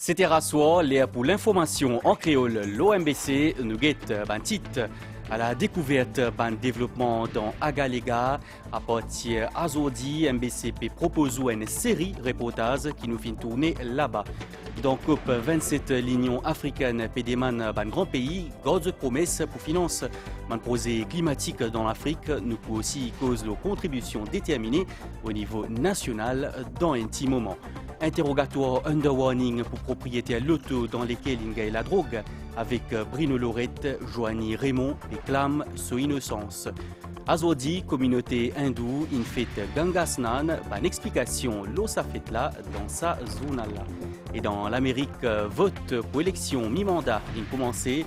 C'était rassoir, pour l'information en créole, l'OMBC nous guette titre à la découverte d'un développement dans Agalega. À partir d'aujourd'hui, MBCP propose une série de reportages qui nous fait tourner là-bas. Dans COP27, l'Union africaine pédéman un grand pays, garde promesse pour financer un projet climatique dans l'Afrique. Nous pouvons aussi cause nos contributions déterminées au niveau national dans un petit moment. Interrogatoire under warning pour propriétaires l'auto dans lesquels il y a la drogue avec Bruno Lorette, Joanie Raymond et clame sous innocence. Azodi, communauté hindoue, in fait Gangasnan, une explication l'eau ça fait là dans sa zone là. Et dans l'Amérique, vote pour élection mi-mandat, il commencé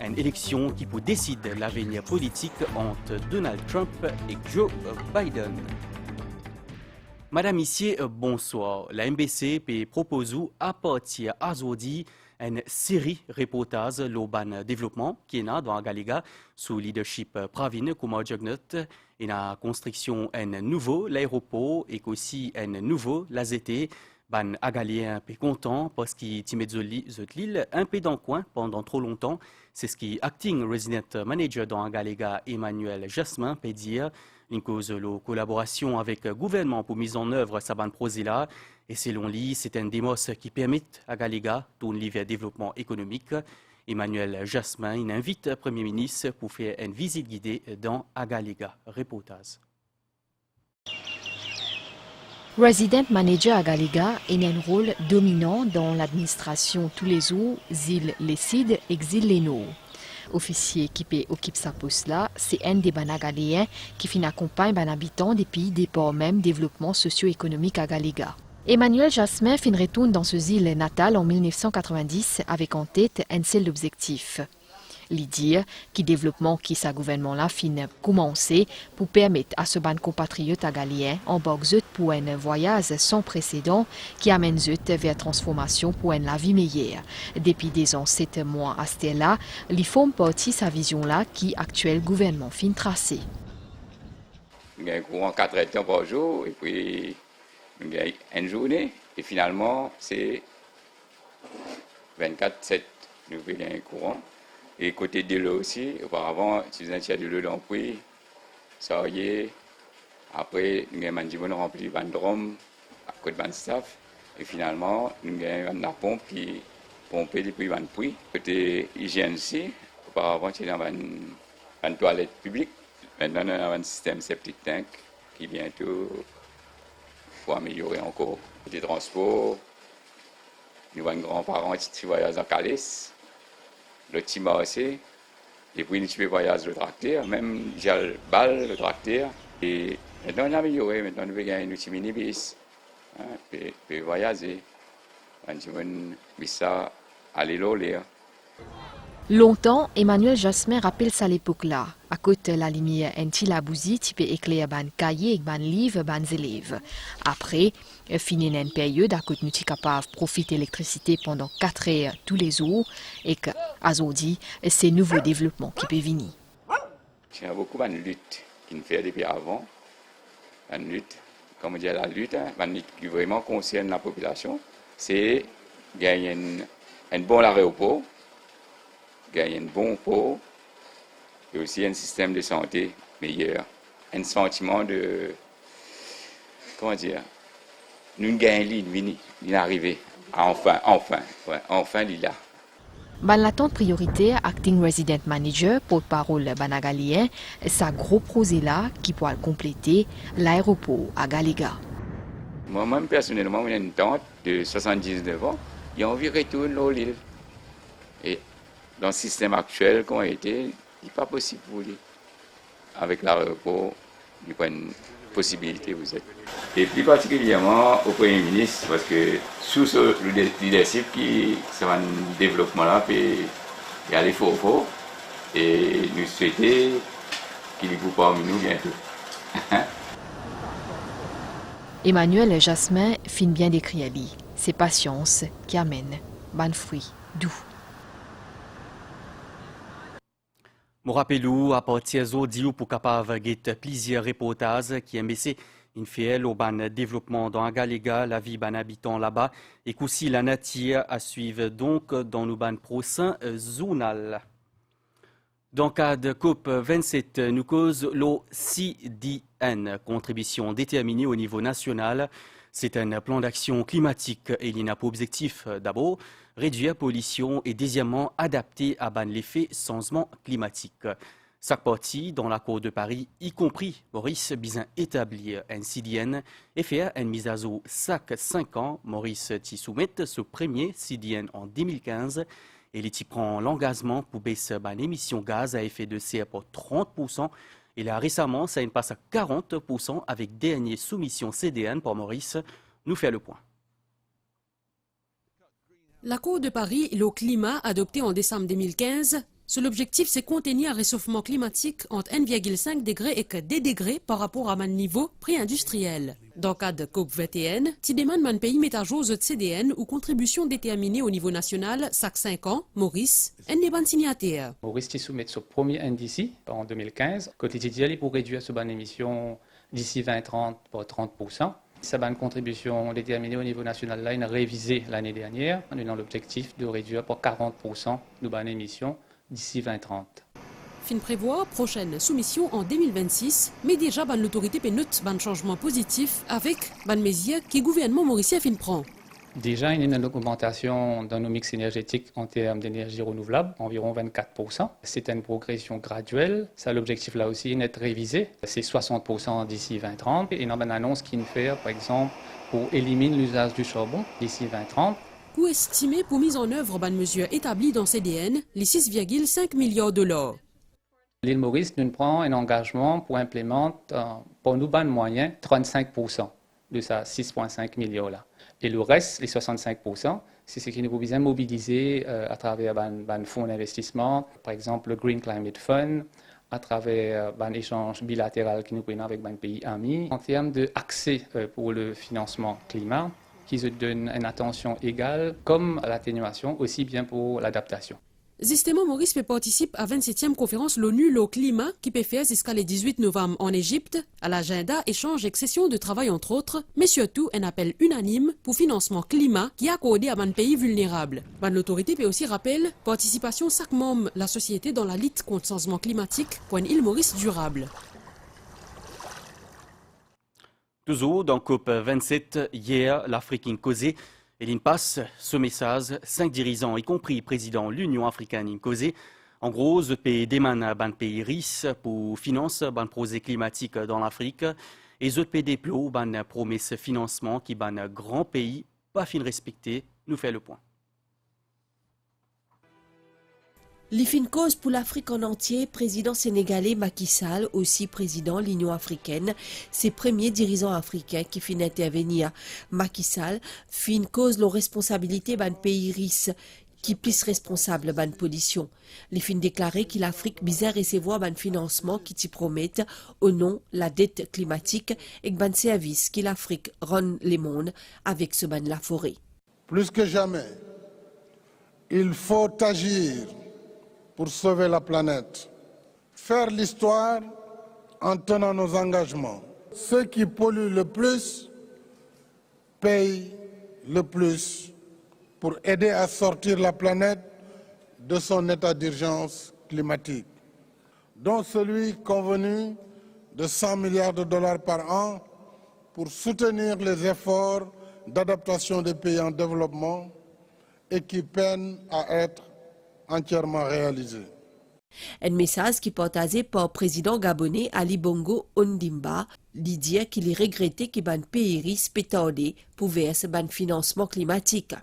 une élection qui peut décider l'avenir politique entre Donald Trump et Joe Biden. Madame Issier, bonsoir. La MBC propose à partir d'aujourd'hui une série de reportages l'urban développement qui est dans Agalega sous leadership Pravin Kumar Jagnat et la construction un nouveau l'aéroport et aussi un nouveau l'AZT. Ban Agalien est content parce qu'il timet l'île un peu dans le coin pendant trop longtemps. C'est ce qui acting resident manager dans Agalega Emmanuel Jasmin peut dire. Une cause de collaboration avec le gouvernement pour mise en œuvre de ce projet-là. Et selon lui, c'est un démos qui permet à Galega de livrer le développement économique. Emmanuel Jasmin il invite le Premier ministre pour faire une visite guidée dans Agalega. Reportage. Resident Manager Agalega a un rôle dominant dans l'administration tous les jours, îles les Cides, exil les Nord. Officier qui occupe sa poste là, c'est un des Banagaléens qui accompagne les habitants des pays des ports même développement socio-économique à Galega. Emmanuel Jasmin retourne dans ce île natale en 1990 avec en tête un seul objectif. L'idée qui développement qui sa gouvernement là commencer pour permettre à ce ban compatriote agaléen en embarquer pour un voyage sans précédent qui amène eux vers transformation pour une la vie meilleure. Depuis des ans 7 mois à ce là, ils font partie sa vision là qui actuel gouvernement fin tracé. Il y a un courant 4 heures par jour et puis il y a une journée et finalement c'est 24/7 nous avons un courant. Et côté de l'eau aussi, auparavant, tu faisais de l'eau dans le puits, ça y est. Après, nous avons rempli de drum à côté de staff. Et finalement, nous avons la pompe qui pompait depuis le puits. Côté hygiène aussi, auparavant, tu avais une toilette publique. Maintenant, nous avons un système septic tank qui bientôt faut améliorer encore. Côté transport, nous avons grands-parents qui voyagent en Calais. Le petit aussi, et puis nous pouvons voyager le tracteur, même j'ai le bal, le tracteur. Et maintenant on a amélioré, maintenant nous avons un outil minibus, puis voyager. Nous avons ça aller l'oler. Longtemps, Emmanuel Jasmin rappelle ça à l'époque là. À côté de la lumière, un petit labouzi type éclair ban cahier et ban livre ban élèves. Après, fini une période à côté nous capable profiter d'électricité pendant 4 heures tous les jours et que aujourd'hui, c'est nouveau développement qui peut venir. Il y a beaucoup de lutte qui nous fait depuis avant. Une lutte, comme on dit la lutte, une lutte qui vraiment concerne la population, c'est gagner un bon aéroport. Gagner un bon port et aussi un système de santé meilleur. Un sentiment de, comment dire, nous gagnons l'île, il est arrivé. Enfin, il est là. Ban l'attente prioritaire, Acting Resident Manager, porte-parole Banagalien, sa gros projet là qui pourra compléter l'aéroport à Galega. Moi-même, personnellement, j'ai une tante de 79 ans, j'ai envie de retourner l'île. Et dans le système actuel qu'on a été, il n'est pas possible pour lui. Avec l'aéroport, il n'y a pas une possibilité vous êtes. Et plus particulièrement au Premier ministre, parce que sous ce leadership qui c'est un développement là, puis il y a les faux et nous souhaitons qu'il y ait parmi nous bientôt. Emmanuel Jasmin finit bien d'écrire lui. C'est patience qui amène ban fruit doux. Je rappelle à partir d'aujourd'hui pour capable de plusieurs reportages qui MBC Une fait au ban développement dans Agalega, la vie ban habitant là-bas, et qu'aussi la nature à suivre donc dans nos ban prochains zonal. Dans le cadre de COP27, nous cause le CDN, contribution déterminée au niveau national. C'est un plan d'action climatique et il a pour objectif d'abord réduire la pollution et deuxièmement adapter à l'effet changement climatique. Chaque partie dans l'accord de Paris, y compris Maurice Bizin établir un CDN et faire une mise à jour chaque 5 ans. Maurice t'y soumet ce premier CDN en 2015 et il prend l'engagement pour baisser l'émission gaz à effet de serre pour 30%. Et là récemment, ça passe à 40% avec dernière soumission CDN pour Maurice. Nous fait le point. L'accord de Paris et le climat adopté en décembre 2015, l'objectif c'est contenir un réchauffement climatique entre 1,5 degré et 2 degrés par rapport à un niveau pré-industriel. Dans le cadre de COP21, qui demande un pays met à jour de CDN ou contribution déterminée au niveau national chaque 5 ans, Maurice, un des bons signataires. Maurice qui soumet son premier indice en 2015, quotidien pour réduire ses émissions d'ici 2030 pour 30%. Sa bonne contribution déterminée au niveau national là, il a révisé l'année dernière. On a l'objectif de réduire pour 40% de bonnes émissions d'ici 2030. Fin prévoit prochaine soumission en 2026, mais déjà l'autorité peut noter un changement positif avec les mesures que le gouvernement mauricien prend. Déjà, il y a une augmentation dans nos mix énergétiques en termes d'énergie renouvelable, environ 24%. C'est une progression graduelle. Ça, l'objectif là aussi est d'être révisé. C'est 60% d'ici 2030. Et il y a une annonce qui nous fait, par exemple, pour éliminer l'usage du charbon d'ici 2030. Coût estimé pour mise en œuvre d'une mesure établie dans CDN, les 6,5 milliards de $. L'île Maurice nous prend un engagement pour implémenter, pour nous, ban moyen, 35% de ça, 6,5 milliards là. Et le reste, les 65%, c'est ce qui nous besoin mobiliser à travers un fonds d'investissement, par exemple le Green Climate Fund, à travers un échange bilatéral qui nous prend avec un pays ami. En termes d'accès pour le financement climat, qui se donne une attention égale, comme à l'atténuation, aussi bien pour l'adaptation. Justement, Maurice participe à la 27e conférence l'ONU le climat qui peut faire jusqu'à le 18 novembre en Égypte. À l'agenda, échange et session de travail entre autres, mais surtout un appel unanime pour financement climat qui est accordé à un pays vulnérable. L'autorité peut aussi rappeler participation chaque membre de la société dans la lutte contre le changement climatique pour une île Maurice durable. Toujours dans COP27, hier, l'Afrique a causé. Et il passe ce message, 5 dirigeants, y compris le président de l'Union africaine, ont causé. En gros, le pays demande à un pays riche pour financer un projet climatique dans l'Afrique. Et le pays déploie une promesse de financement qui est un grand pays, pas fin respecté. Nous fait le point. Les fins cause pour l'Afrique en entier, président sénégalais Macky Sall, aussi président de l'Union africaine, c'est premier dirigeant africain qui fin intervenir. Macky Sall fin cause la responsabilité d'un pays riche qui plus responsable de la pollution. Les fins déclaré que l'Afrique bizarre recevoir un financement qui t'y promettent au nom de la dette climatique et un service que l'Afrique rend le monde avec ce ban la forêt. Plus que jamais, il faut agir pour sauver la planète. Faire l'histoire en tenant nos engagements. Ceux qui polluent le plus payent le plus pour aider à sortir la planète de son état d'urgence climatique, dont celui convenu de 100 milliards de dollars par an pour soutenir les efforts d'adaptation des pays en développement et qui peinent à être entièrement réalisé. Un message qui est partagé par le président gabonais Ali Bongo Ondimba, lui dire qu'il est regretté que le pays riche pétardé pour verser un financement climatique.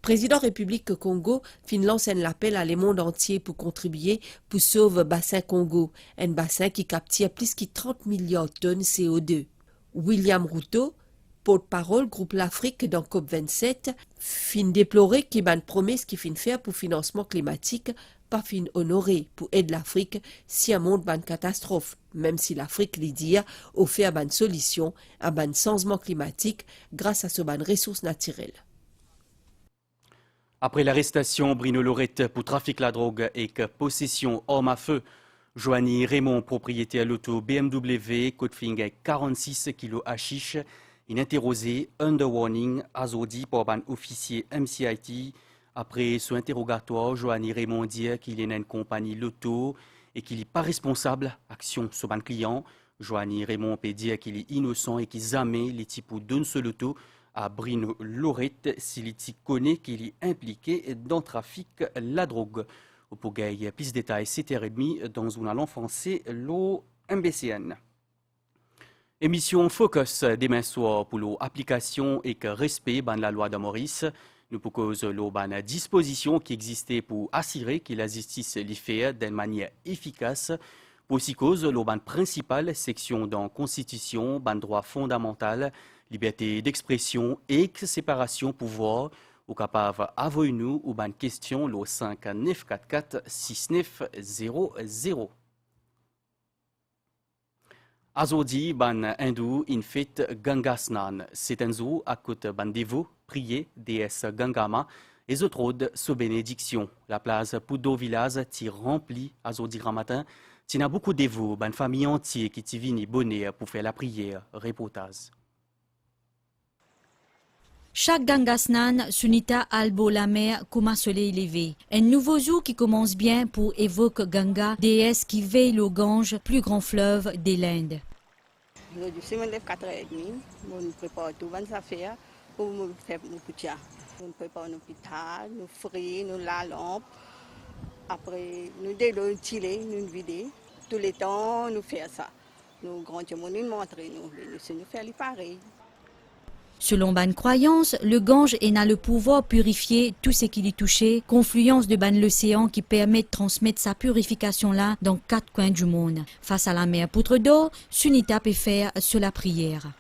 Président République Congo lance un appel à le monde entier pour contribuer pour sauver le bassin Congo, un bassin qui capture plus de 30 milliards de tonnes CO2. William Ruto, porte-parole groupe l'Afrique dans COP27, fin déplorer qu'il y a une promesse qui fin faire pour financement climatique, pas fin honoré pour aider l'Afrique si un monde une catastrophe, même si l'Afrique l'idée offert une solution à un changement climatique grâce à ce ban ressources naturelles. Après l'arrestation Bruno Lorette pour trafic la drogue et possession arme à feu, Joanie Raymond, propriétaire l'auto BMW, Côte-Finger 46 kg hashish, il interrogé under warning azodi par un officier MCIT. Après son interrogatoire, Joanie Raymond dit qu'il est une compagnie l'auto et qu'il n'est pas responsable action sur un client. Joanie Raymond peut dire qu'il est innocent et qu'il jamais les types d'un seul auto à Bruno Lorette s'il connaît qu'il est impliqué dans le trafic la drogue. Pour gagner plus de détails, 7h30 dans une langue française, l'eau MBCN. Émission Focus demain soir pour l'application et que respect de la loi de Maurice. Nous proposons une disposition qui existait pour assurer que la justice les fait d'une manière efficace. Pour aussi cause, le principal section dans la Constitution, ban droit fondamental, liberté d'expression et séparation pouvoir. Ou capable d'envoyer nous ou ban question le 5944 6900. Azodi ban hindou in fait Ganga Snan. C'est un jour à côté ban dévot, prier déesse Gangama et autres autres sous bénédiction. La place Poudo Village t'y remplie Azodi grand matin. T'y a beaucoup de dévots, ban famille entière qui t'y viennent bonnet pour faire la prière. Reportage. Chaque Gangasnan, Sunita Albo la mer comme un soleil levé. Un nouveau jour qui commence bien pour évoquer Ganga, déesse qui veille le Gange, plus grand fleuve des l'Inde. Aujourd'hui, je me lève 4h30, je prépare tout les affaires pour me faire mon poutia. On prépare nos hôpital, nos fruits, nos la lampe. Après, nous délo tirer, nous vider. Tous les temps, nous faisons ça. Nous grandissons, nous montrons, nous faisons pareil. Selon ban croyance, le Gange a le pouvoir purifier tout ce qui lui touché, confluence de ban l'océan qui permet de transmettre sa purification là dans 4 coins du monde. Face à la mer poutre d'eau, Sunita peut faire sur la prière.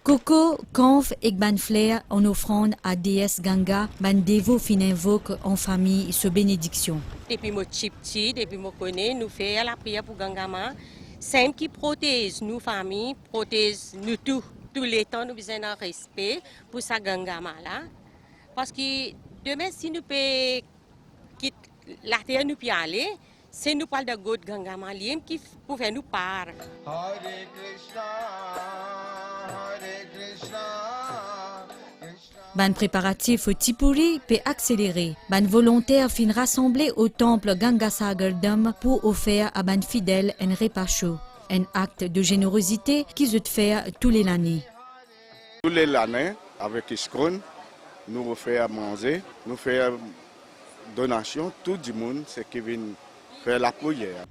Coco, Canf et ban flair en offrande à déesse Ganga, ban dévot fin invoque en famille ce bénédiction. Depuis mon petit, depuis mon connaît, nous faisons la prière pour Gangama. Simple qui protège nos familles, protège nous tous. Tous les temps, nous avons un respect pour sa Gangama là. Parce que demain, si nous pouvons quitter la terre, nous pouvons aller, c'est nous parle de God Gangama qui pouvait nous parler. Hare Krishna, Hare Krishna. Ban préparatif au Tipuri peut accélérer. Ban volontaire fin rassemblé au temple Gangasagardam pour offrir à ban fidèles un repas chaud. Un acte de générosité qui se fait tous les années. Tous les années, avec Iskron, nous refaisons à manger, nous faisons donation, tout le monde, c'est qui vient faire la prière.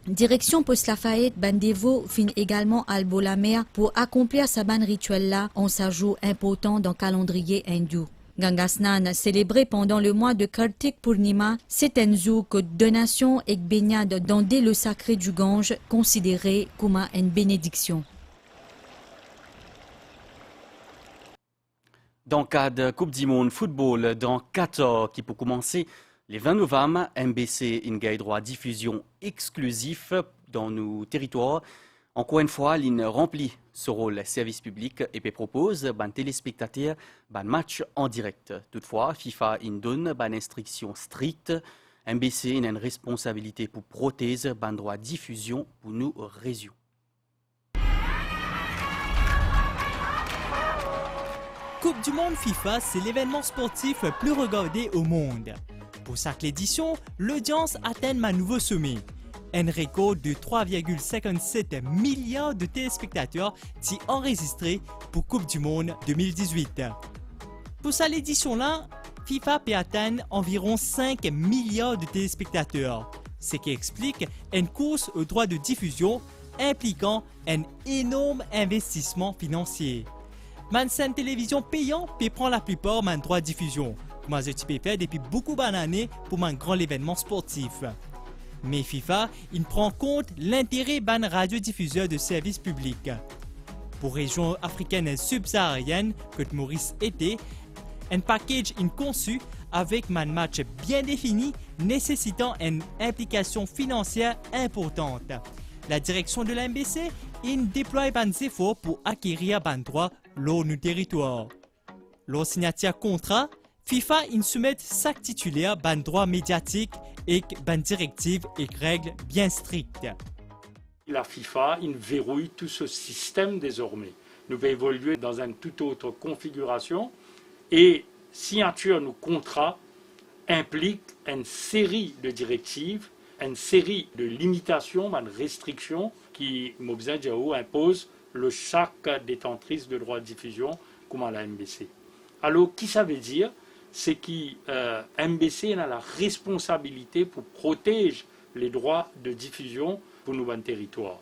Direction Poste Lafayette, ban dévot fin également Albo la mer pour accomplir sa ban rituel là en sa jour important dans le calendrier hindou. Gangasnan, célébré pendant le mois de Kartik Purnima, c'est un jour que donation et baignade dans le sacré du Gange considéré comme une bénédiction. Dans le cadre de Coupe du Monde football dans Qatar qui peut commencer les 20 novembre, MBC a droit à diffusion exclusif dans nos territoires. Encore une fois, il remplit ce rôle service public et peut propose aux téléspectateurs un match en direct. Toutefois, FIFA donne une instruction stricte. MBC a une responsabilité pour protéger le droit de diffusion pour nos régions. Coupe du Monde FIFA, c'est l'événement sportif le plus regardé au monde. Pour chaque édition, l'audience atteint un nouveau sommet. Un record de 3,57 milliards de téléspectateurs est enregistré pour Coupe du Monde 2018. Pour cette édition-là, FIFA peut atteindre environ 5 milliards de téléspectateurs, ce qui explique une course aux droits de diffusion impliquant un énorme investissement financier. Une télévision payante peut prendre la plupart des droits de diffusion. Moi, je peux faire depuis beaucoup d'années pour un grand événement sportif. Mais FIFA, il prend compte l'intérêt d'un radiodiffuseur de service public. Pour région africaine et subsaharienne, que Maurice était, un package est conçu avec un match bien défini nécessitant une implication financière importante. La direction de l'MBC déploie des efforts pour acquérir des droits lors du territoire. Lors signature contrat, FIFA in soumet chaque titulaire ban droit médiatique et ban directive et règles bien strictes. La FIFA il verrouille tout ce système désormais. Nous va évoluer dans une toute autre configuration et signature nos contrats implique une série de directives, une série de limitations, de restrictions qui imposent le chaque détentrice de droits de diffusion comme à la MBC. Alors, qui ça veut dire? C'est que MBC a la responsabilité pour protéger les droits de diffusion pour nos territoires.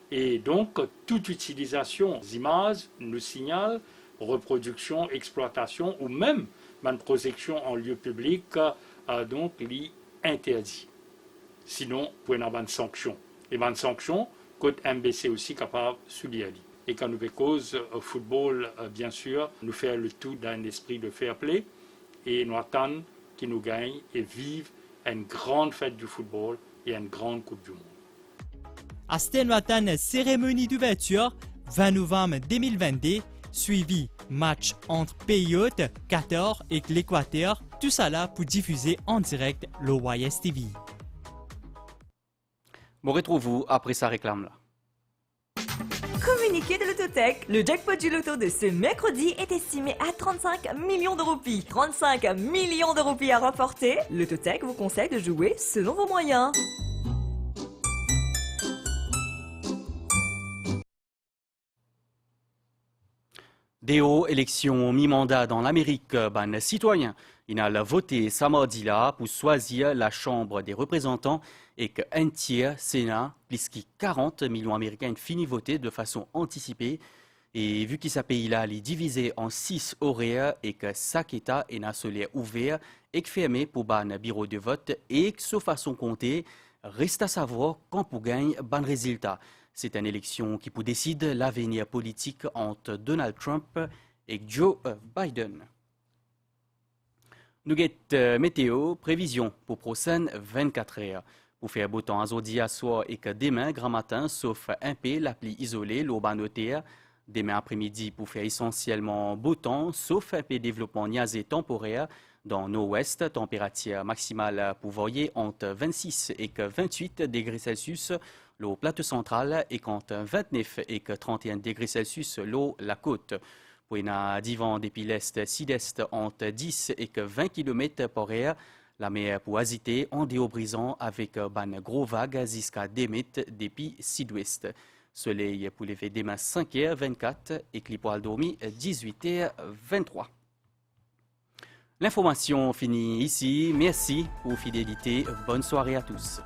Et donc, toute utilisation d'images nous signale reproduction, exploitation ou même projection en lieu public, donc l'interdit. Sinon, vous pouvez avoir une sanction. Et une sanction, côté MBC aussi capable de souligner. Et quand nous cause au football, bien sûr, nous faire le tout d'un esprit de fair play et nous attendons qu'ils nous gagnent et vivent une grande fête du football et une grande Coupe du Monde. À cette cérémonie d'ouverture, 20 novembre 2022, suivi match entre pays hôtes, Qatar et l'Équateur, tout ça là pour diffuser en direct le YSTV. Bon, retrouvez-vous après sa réclame-là. Communiqué de l'Autotech, le jackpot du loto de ce mercredi est estimé à 35 millions de roupies. 35 millions de roupies à remporter. L'Autotech vous conseille de jouer selon vos moyens. Des élections mi-mandat dans l'Amérique, ban citoyen, il a voté samedi là pour choisir la Chambre des représentants et qu'un tiers Sénat, plus que 40 millions d'Américains finissent voter de façon anticipée. Et vu que ce pays-là est divisé en 6 horaires et que chaque État est un solaire ouvert et fermé pour ban bureau de vote et que sa façon compter, reste à savoir quand pour gagner ban résultat. C'est une élection qui peut décider l'avenir politique entre Donald Trump et Joe Biden. Nous avons météo, prévision pour prochaine 24 heures. Pour faire beau temps aujourd'hui à soir et que demain, grand matin, sauf un peu la pluie isolée, l'eau notaire. Demain après-midi, pour faire essentiellement beau temps, sauf un peu développement niaisé temporaire. Dans nord-ouest, température maximale pour varier entre 26 et 28 degrés Celsius. L'eau plateau central est entre 29 et 31 degrés Celsius, l'eau la côte. Pour un divan depuis l'est, sud-est entre 10 et 20 km par heure. La mer pour agiter en déobrisant avec ban gros vagues jusqu'à 2 mètres depuis sud-ouest. Soleil pour lever demain 5h24 et clipoil dormi 18h23. L'information finit ici. Merci pour fidélité. Bonne soirée à tous.